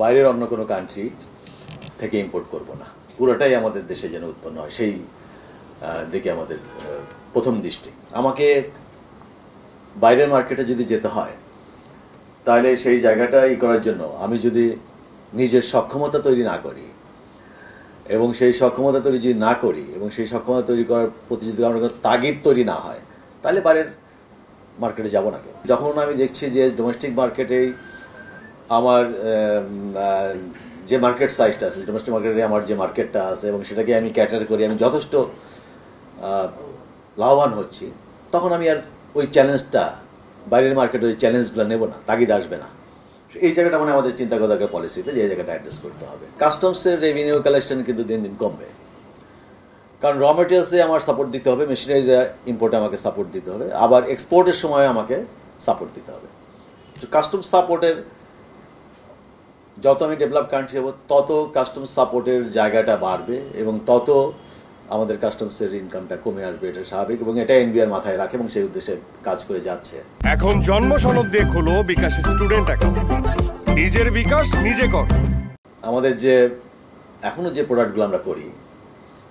বাইরের অন্য কোনো কান্ট্রি থেকে ইম্পোর্ট করব না, পুরোটাই আমাদের দেশে যেন উৎপন্ন হয় সেই দিকে আমাদের প্রথম দৃষ্টি। আমাকে বাইরের মার্কেটে যদি যেতে হয় তাহলে সেই জায়গাটা করার জন্য আমি যদি নিজের সক্ষমতা তৈরি না করি এবং সেই সক্ষমতা তৈরি যদি না করি এবং সেই সক্ষমতা তৈরি করার প্রতি যদি আমার কোনো তাগিদ তৈরি না হয় তাহলে বাইরের মার্কেটে যাব না কেউ। যখন আমি দেখছি যে ডোমেস্টিক মার্কেটেই আমার যে মার্কেট সাইজটা আছে, ডোমেস্টিক মার্কেটে আমার যে মার্কেটটা আছে এবং সেটাকে আমি ক্যাটার করি, আমি যথেষ্ট লাভবান হচ্ছি, তখন আমি আর ওই চ্যালেঞ্জটা, বাইরের মার্কেটে ওই চ্যালেঞ্জগুলো নেব না, তাগিদ আসবে না। এই জায়গাটা মানে আমাদের চিন্তা করা দরকার পলিসিতে, যে এই জায়গাটা অ্যাড্রেস করতে হবে। কাস্টমসের রেভিনিউ কালেকশন কিন্তু দিন দিন কমবে, কারণ র মেটেরিয়ালসে আমার সাপোর্ট দিতে হবে, মেশিনারিজে ইম্পোর্টে আমাকে সাপোর্ট দিতে হবে, আবার এক্সপোর্টের সময় আমাকে সাপোর্ট দিতে হবে। তো কাস্টমস সাপোর্টের যত আমি ডেভেলপ কান্ট্রি হব তত কাস্টমস সাপোর্টের জায়গাটা বাড়বে এবং তত আমাদের কাস্টমসের ইনকামটা কমে আসবে, এটা স্বাভাবিক এবং এটা এনবিআর মাথায় রাখে এবং সেই উদ্দেশ্যে কাজ করে যাচ্ছে। এখন জন্ম সনদ দিয়ে খোলো বিকাশ স্টুডেন্ট অ্যাকাউন্ট, নিজের বিকাশ নিজে কর। আমাদের যে এখনো যে প্রোডাক্টগুলো আমরা করি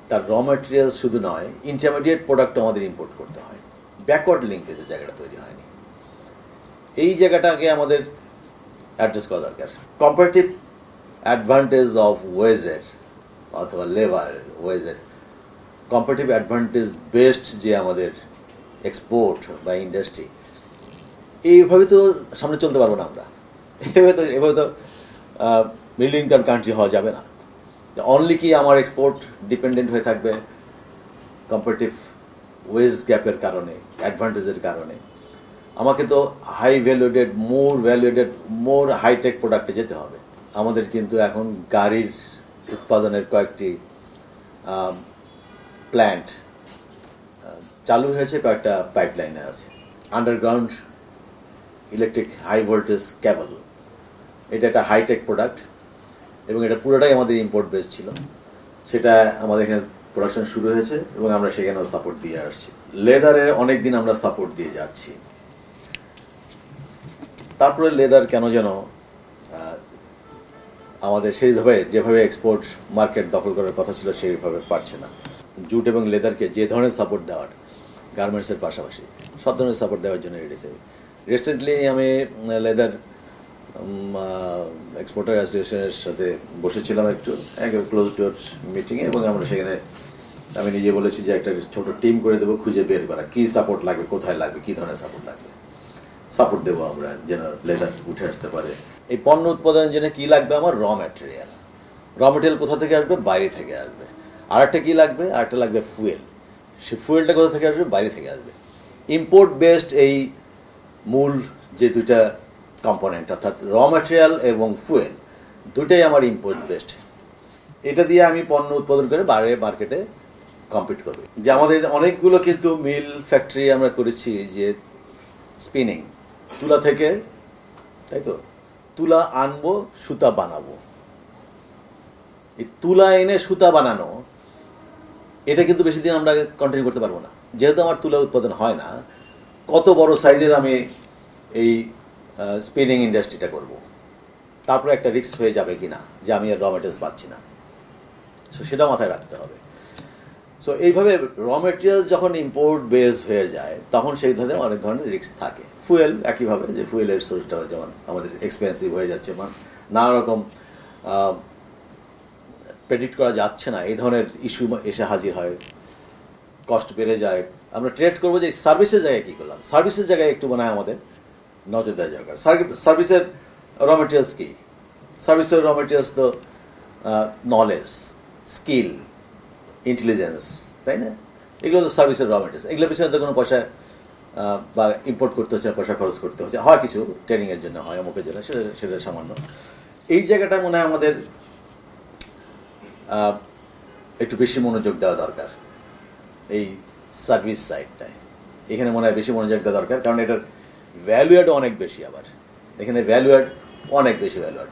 তার র ম্যাটেরিয়ালস শুধু নয়, ইন্টারমিডিয়েট প্রোডাক্ট আমাদের ইম্পোর্ট করতে হয়, ব্যাকওয়ার্ড লিঙ্কেজের জায়গাটা তৈরি হয়নি, এই জায়গাটাকে আমাদের অ্যাড্রেস করা দরকার। কম্পারেটিভ অ্যাডভান্টেজ অফ ওয়েজের অথবা লেবার ওয়েজের কম্পারেটিভ অ্যাডভান্টেজ বেস্ট যে আমাদের এক্সপোর্ট বা ইন্ডাস্ট্রি, এইভাবে তো সামনে চলতে পারবো না আমরা। এভাবে তো মিডল ইনকাম কান্ট্রি হওয়া যাবে না। অনলি কি আমার এক্সপোর্ট ডিপেন্ডেন্ট হয়ে থাকবে কম্পারেটিভ ওয়েজ গ্যাপের কারণে, অ্যাডভান্টেজের কারণে? আমাকে তো হাই ভ্যালুয়েটেড, মোর হাইটেক প্রোডাক্টে যেতে হবে। আমাদের কিন্তু এখন গাড়ির উৎপাদনের কয়েকটি প্ল্যান্ট চালু হয়েছে, কয়েকটা পাইপলাইনে আছে, আন্ডারগ্রাউন্ড ইলেকট্রিক হাই ভোল্টেজ কেবল। এটা একটা হাইটেক প্রোডাক্ট এবং এটা পুরোটাই আমাদের ইম্পোর্ট বেস ছিল। সেটা আমাদের এখানে প্রোডাকশন শুরু হয়েছে এবং আমরা সেখানেও সাপোর্ট দিয়ে আসছি। লেদারের অনেক দিন আমরা সাপোর্ট দিয়ে যাচ্ছি, তারপরে লেদার কেন যেন আমাদের সেইভাবে যেভাবে এক্সপোর্ট মার্কেট দখল করার কথা ছিল সেইভাবে পারছে না। জুট এবং লেদারকে যে ধরনের সাপোর্ট দেওয়ার, গার্মেন্টসের পাশাপাশি সব ধরনের সাপোর্ট দেওয়ার জন্য রেডি। রিসেন্টলি আমি লেদার এক্সপোর্টার অ্যাসোসিয়েশনের সাথে বসেছিলাম একটু ক্লোজ ডোর মিটিংয়ে এবং আমরা সেখানে আমি নিজে বলেছি যে একটা ছোট টিম করে দেবো, খুঁজে বের করা কী সাপোর্ট লাগবে, কোথায় লাগবে, কী ধরনের সাপোর্ট লাগবে, সাপোর্ট দেবো আমরা যেন লেদার উঠে আসতে পারে। এই পণ্য উৎপাদনের জন্য কী লাগবে? আমার র ম্যাটেরিয়াল কোথা থেকে আসবে? বাইরে থেকে আসবে। আর একটা কী লাগবে? আরেকটা লাগবে ফুয়েল। সে ফুয়েলটা কোথা থেকে আসবে? বাইরে থেকে আসবে। ইম্পোর্ট বেসড এই মূল যে দুইটা কম্পোনেন্ট, অর্থাৎ র ম্যাটেরিয়াল এবং ফুয়েল, দুটাই আমার ইম্পোর্ট বেসড। এটা দিয়ে আমি পণ্য উৎপাদন করে বাইরে মার্কেটে কম্পিট করবে। যে আমাদের অনেকগুলো কিন্তু মিল ফ্যাক্টরি আমরা করেছি, যে স্পিনিং, তুলা থেকে, তাই তো, তুলা আনবো, সুতা বানাবো। এই তুলা এনে সুতা বানানো, এটা কিন্তু বেশি দিন আমরা কন্টিনিউ করতে পারবো না, যেহেতু আমার তুলা উৎপাদন হয় না। কত বড় সাইজের আমি এই স্পিনিং ইন্ডাস্ট্রিটা করব, তারপরে একটা রিস্ক হয়ে যাবে কিনা যে আমি আর র মেটেরিয়ালস পাচ্ছি না, সো সেটা মাথায় রাখতে হবে। সো এইভাবে র মেটেরিয়ালস যখন ইম্পোর্ট বেস হয়ে যায় তখন সেই ধরনের অনেক ধরনের রিস্ক থাকে। ফুয়েল একইভাবে, যে ফুয়েলের সোর্সটা যেমন আমাদের এক্সপেন্সিভ হয়ে যাচ্ছে, নানা রকম প্রেডিক্ট করা যাচ্ছে না, এই ধরনের ইস্যু এসে হাজির হয়, কস্ট বেড়ে যায়। আমরা ট্রেড করবো যে সার্ভিসের জায়গায় কী করলাম, সার্ভিসের জায়গায় একটু মনে হয় আমাদের নজর দেওয়া দরকার। সার্ভিসের র মেটেরিয়ালস কী? সার্ভিসের র মেটেরিয়ালস তো নলেজ, স্কিল, ইন্টেলিজেন্স, তাই না? এগুলো তো সার্ভিসের র মেটেরিয়ালস। এগুলোর পিছনে তো কোনো পয়সা বা ইম্পোর্ট করতে হচ্ছে না, পয়সা খরচ করতে হচ্ছে, হয় কিছু ট্রেনিংয়ের জন্য, হয় অমুকের জন্য, সেটা সামান্য। এই জায়গাটা মনে হয় আমাদের একটু বেশি মনোযোগ দেওয়া দরকার, এই সার্ভিস সাইডটায়। এখানে মনে হয় বেশি মনোযোগ দেওয়া দরকার, কারণ এটার ভ্যালু অ্যাড অনেক বেশি। আবার এখানে ভ্যালু অ্যাড অনেক বেশি ভ্যালু অ্যাড।